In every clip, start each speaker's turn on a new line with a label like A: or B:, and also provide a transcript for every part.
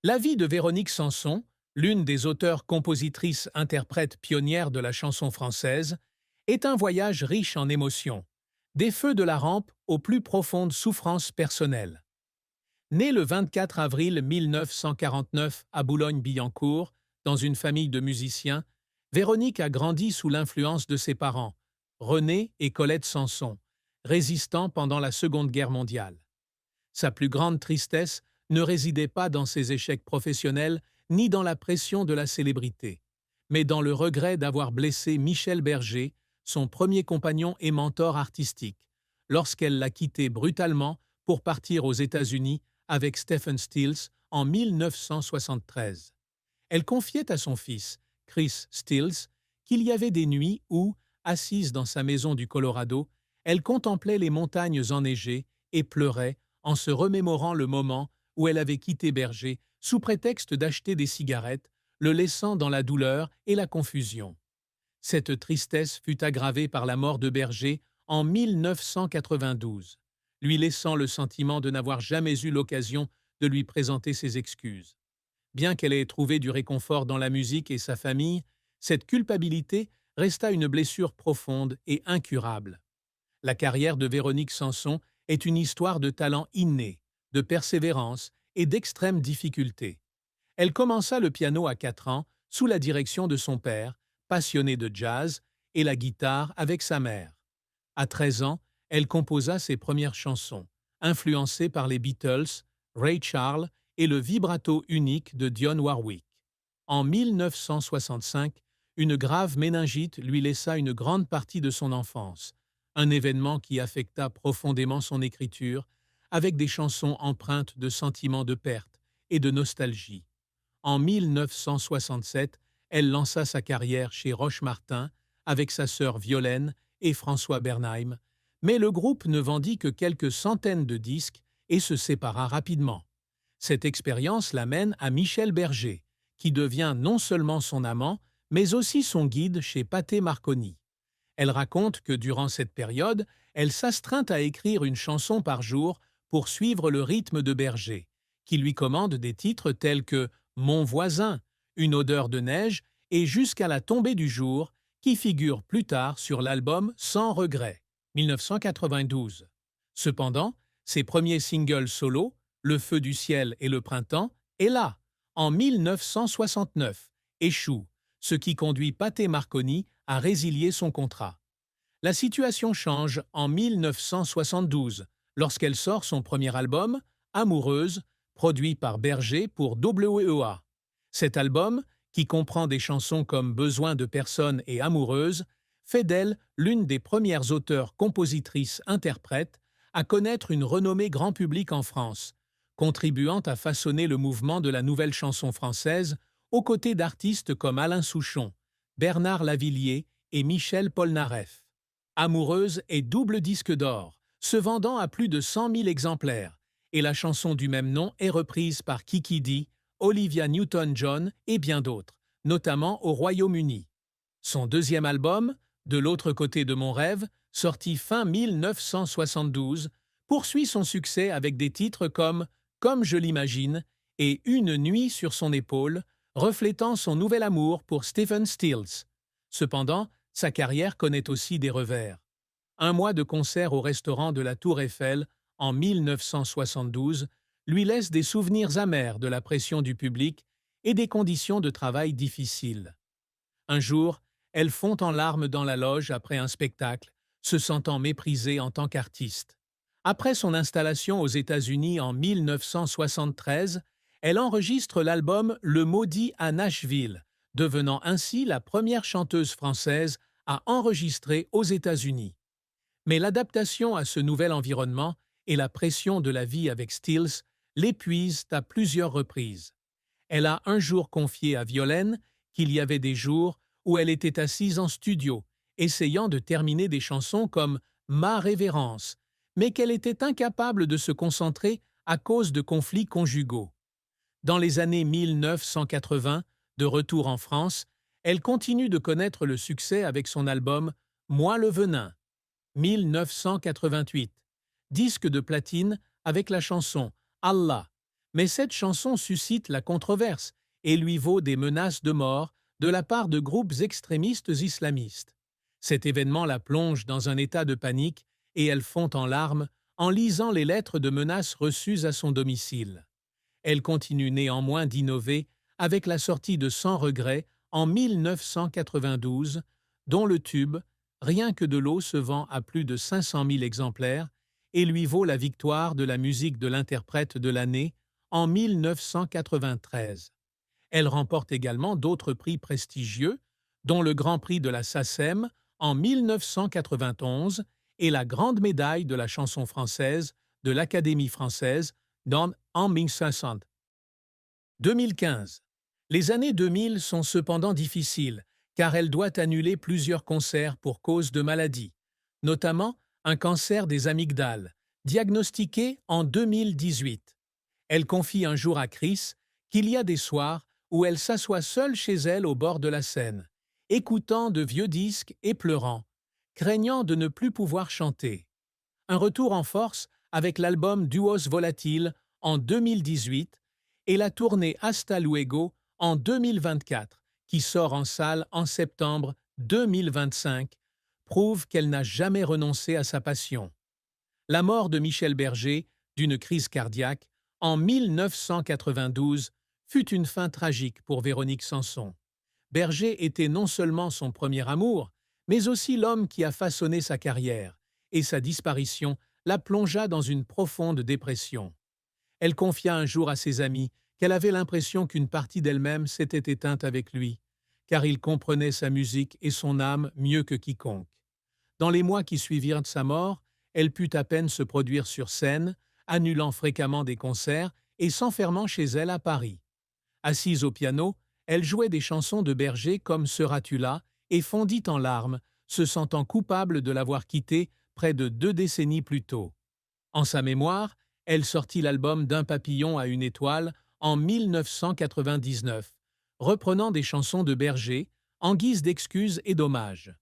A: La vie de Véronique Sanson, l'une des auteurs-compositrices-interprètes pionnières de la chanson française, est un voyage riche en émotions, des feux de la rampe aux plus profondes souffrances personnelles. Née le 24 avril 1949 à Boulogne-Billancourt, dans une famille de musiciens, Véronique a grandi sous l'influence de ses parents, René et Colette Sanson, résistants pendant la Seconde Guerre mondiale. Sa plus grande tristesse ne résidait pas dans ses échecs professionnels ni dans la pression de la célébrité, mais dans le regret d'avoir blessé Michel Berger, son premier compagnon et mentor artistique, lorsqu'elle l'a quitté brutalement pour partir aux États-Unis avec Stephen Stills en 1973. Elle confiait à son fils, Chris Stills, qu'il y avait des nuits où, assise dans sa maison du Colorado, elle contemplait les montagnes enneigées et pleurait en se remémorant le moment où elle avait quitté Berger sous prétexte d'acheter des cigarettes, le laissant dans la douleur et la confusion. Cette tristesse fut aggravée par la mort de Berger en 1992, lui laissant le sentiment de n'avoir jamais eu l'occasion de lui présenter ses excuses. Bien qu'elle ait trouvé du réconfort dans la musique et sa famille, cette culpabilité resta une blessure profonde et incurable. La carrière de Véronique Sanson est une histoire de talent inné, de persévérance et d'extrême difficulté. Elle commença le piano à 4 ans sous la direction de son père, passionné de jazz, et la guitare avec sa mère. À 13 ans, elle composa ses premières chansons, influencée par les Beatles, Ray Charles et le vibrato unique de Dionne Warwick. En 1965, une grave méningite lui laissa une grande partie de son enfance, un événement qui affecta profondément son écriture, avec des chansons empreintes de sentiments de perte et de nostalgie. En 1967, elle lança sa carrière chez Roche-Martin avec sa sœur Violaine et François Bernheim, mais le groupe ne vendit que quelques centaines de disques et se sépara rapidement. Cette expérience l'amène à Michel Berger, qui devient non seulement son amant, mais aussi son guide chez Pathé Marconi. Elle raconte que durant cette période, elle s'astreint à écrire une chanson par jour pour suivre le rythme de Berger, qui lui commande des titres tels que « Mon voisin », « Une odeur de neige » et « Jusqu'à la tombée du jour », qui figurent plus tard sur l'album Sans regret, 1992. Cependant, ses premiers singles solo, Le feu du ciel et Le printemps, et là, en 1969, échouent, ce qui conduit Pathé Marconi à résilier son contrat. La situation change en 1972, lorsqu'elle sort son premier album, Amoureuse, produit par Berger pour WEA. Cet album, qui comprend des chansons comme Besoin de personne et Amoureuse, fait d'elle l'une des premières auteurs-compositrices-interprètes à connaître une renommée grand public en France, contribuant à façonner le mouvement de la nouvelle chanson française aux côtés d'artistes comme Alain Souchon, Bernard Lavilliers et Michel Polnareff. Amoureuse est double disque d'or, se vendant à plus de 100 000 exemplaires, et la chanson du même nom est reprise par Kiki Dee, Olivia Newton-John et bien d'autres, notamment au Royaume-Uni. Son deuxième album, De l'autre côté de mon rêve, sorti fin 1972, poursuit son succès avec des titres comme je l'imagine et Une nuit sur son épaule, reflétant son nouvel amour pour Stephen Stills. Cependant, sa carrière connaît aussi des revers. Un mois de concert au restaurant de la Tour Eiffel en 1972 lui laisse des souvenirs amers de la pression du public et des conditions de travail difficiles. Un jour, elle fond en larmes dans la loge après un spectacle, se sentant méprisée en tant qu'artiste. Après son installation aux États-Unis en 1973, elle enregistre l'album Le Maudit à Nashville, devenant ainsi la première chanteuse française à enregistrer aux États-Unis. Mais l'adaptation à ce nouvel environnement et la pression de la vie avec Stills l'épuisent à plusieurs reprises. Elle a un jour confié à Violaine qu'il y avait des jours où elle était assise en studio, essayant de terminer des chansons comme Ma révérence, mais qu'elle était incapable de se concentrer à cause de conflits conjugaux. Dans les années 1980, de retour en France, elle continue de connaître le succès avec son album Moi le venin, 1988, disque de platine avec la chanson Allah, Mais cette chanson suscite la controverse et lui vaut des menaces de mort de la part de groupes extrémistes islamistes. Cet événement la plonge dans un état de panique et elle fond en larmes en lisant les lettres de menaces reçues à son domicile. Elle continue néanmoins d'innover avec la sortie de Sans regret en 1992, dont le tube Rien que de l'eau se vend à plus de 500 000 exemplaires et lui vaut la victoire de la musique de l'interprète de l'année en 1993. Elle remporte également d'autres prix prestigieux, dont le Grand Prix de la SACEM en 1991 et la Grande Médaille de la chanson française de l'Académie française en 1960. 2015. Les années 2000 sont cependant difficiles, car elle doit annuler plusieurs concerts pour cause de maladie, notamment un cancer des amygdales, diagnostiqué en 2018. Elle confie un jour à Chris qu'il y a des soirs où elle s'assoit seule chez elle au bord de la Seine, écoutant de vieux disques et pleurant, craignant de ne plus pouvoir chanter. Un retour en force avec l'album Duos Volatile en 2018 et la tournée Hasta Luego en 2024, qui sort en salle en septembre 2025, prouve qu'elle n'a jamais renoncé à sa passion. La mort de Michel Berger, d'une crise cardiaque, en 1992, fut une fin tragique pour Véronique Sanson. Berger était non seulement son premier amour, mais aussi l'homme qui a façonné sa carrière, et sa disparition la plongea dans une profonde dépression. Elle confia un jour à ses amis qu'elle avait l'impression qu'une partie d'elle-même s'était éteinte avec lui, car il comprenait sa musique et son âme mieux que quiconque. Dans les mois qui suivirent sa mort, elle put à peine se produire sur scène, annulant fréquemment des concerts et s'enfermant chez elle à Paris. Assise au piano, elle jouait des chansons de Berger comme Seras-tu là et fondit en larmes, se sentant coupable de l'avoir quitté près de 2 décennies plus tôt. En sa mémoire, elle sortit l'album D'un papillon à une étoile en 1999, reprenant des chansons de Berger en guise d'excuses et d'hommage.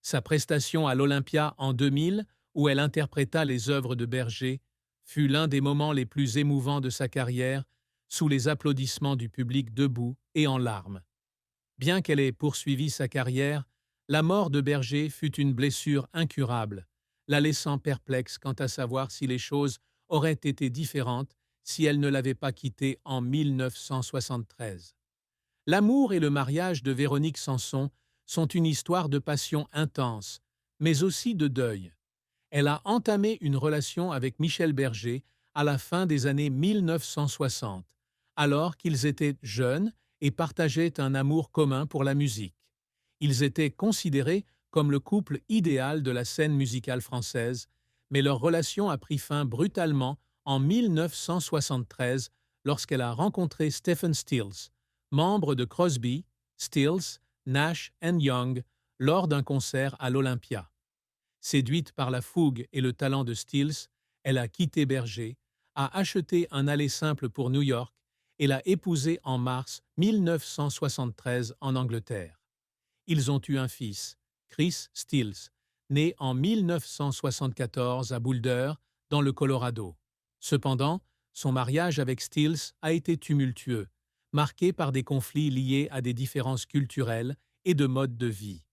A: Sa prestation à l'Olympia en 2000, où elle interpréta les œuvres de Berger, fut l'un des moments les plus émouvants de sa carrière, sous les applaudissements du public debout et en larmes. Bien qu'elle ait poursuivi sa carrière, la mort de Berger fut une blessure incurable, la laissant perplexe quant à savoir si les choses auraient été différentes si elle ne l'avait pas quitté en 1973. L'amour et le mariage de Véronique Sanson sont une histoire de passion intense, mais aussi de deuil. Elle a entamé une relation avec Michel Berger à la fin des années 1960, alors qu'ils étaient jeunes et partageaient un amour commun pour la musique. Ils étaient considérés comme le couple idéal de la scène musicale française, mais leur relation a pris fin brutalement en 1973 lorsqu'elle a rencontré Stephen Stills, membre de Crosby, Stills, Nash & Young, lors d'un concert à l'Olympia. Séduite par la fougue et le talent de Stills, elle a quitté Berger, a acheté un aller simple pour New York et l'a épousé en mars 1973 en Angleterre. Ils ont eu un fils, Chris Stills, né en 1974 à Boulder, dans le Colorado. Cependant, son mariage avec Stills a été tumultueux, marqué par des conflits liés à des différences culturelles et de mode de vie.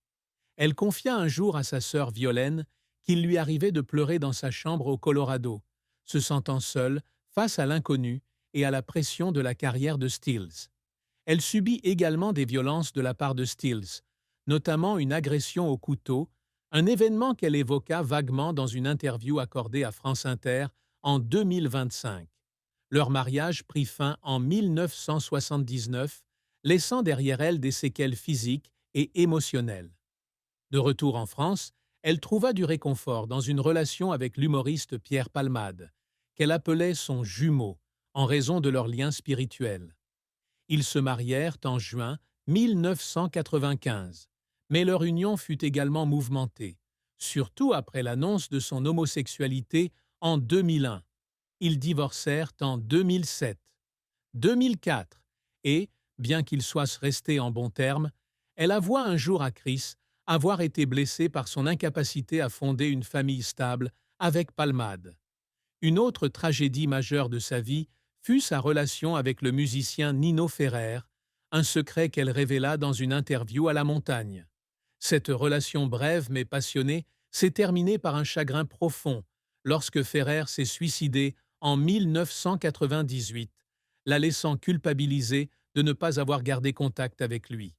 A: Elle confia un jour à sa sœur Violaine qu'il lui arrivait de pleurer dans sa chambre au Colorado, se sentant seule face à l'inconnu et à la pression de la carrière de Stills. Elle subit également des violences de la part de Stills, notamment une agression au couteau, un événement qu'elle évoqua vaguement dans une interview accordée à France Inter en 2025. Leur mariage prit fin en 1979, laissant derrière elle des séquelles physiques et émotionnelles. De retour en France, elle trouva du réconfort dans une relation avec l'humoriste Pierre Palmade, qu'elle appelait son jumeau, en raison de leur lien spirituel. Ils se marièrent en juin 1995, mais leur union fut également mouvementée, surtout après l'annonce de son homosexualité en 2001. Ils divorcèrent en 2007, 2004 et, bien qu'ils soient restés en bons termes, elle avoua un jour à Chris avoir été blessée par son incapacité à fonder une famille stable avec Palmade. Une autre tragédie majeure de sa vie fut sa relation avec le musicien Nino Ferrer, un secret qu'elle révéla dans une interview à La Montagne. Cette relation brève mais passionnée s'est terminée par un chagrin profond lorsque Ferrer s'est suicidé en 1998, la laissant culpabilisée de ne pas avoir gardé contact avec lui.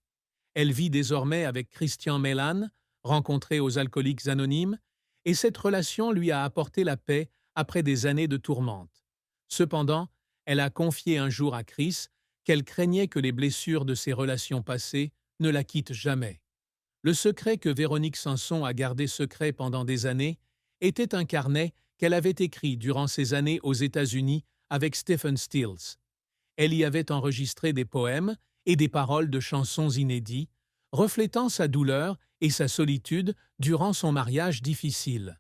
A: Elle vit désormais avec Christian Mélan, rencontré aux Alcooliques Anonymes, et cette relation lui a apporté la paix après des années de tourmente. Cependant, elle a confié un jour à Chris qu'elle craignait que les blessures de ses relations passées ne la quittent jamais. Le secret que Véronique Sanson a gardé secret pendant des années était un carnet qu'elle avait écrit durant ses années aux États-Unis avec Stephen Stills. Elle y avait enregistré des poèmes et des paroles de chansons inédits, reflétant sa douleur et sa solitude durant son mariage difficile.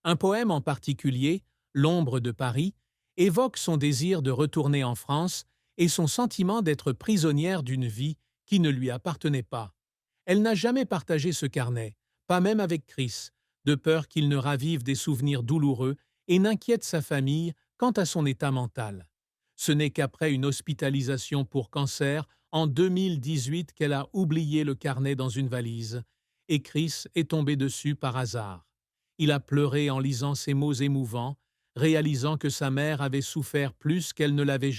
A: Un poème en particulier, L'ombre de Paris, évoque son désir de retourner en France et son sentiment d'être prisonnière d'une vie qui ne lui appartenait pas. Elle n'a jamais partagé ce carnet, pas même avec Chris, de peur qu'il ne ravive des souvenirs douloureux et n'inquiète sa famille quant à son état mental. Ce n'est qu'après une hospitalisation pour cancer en 2018 qu'elle a oublié le carnet dans une valise, et Chris est tombé dessus par hasard. Il a pleuré en lisant ces mots émouvants, réalisant que sa mère avait souffert plus qu'elle ne l'avait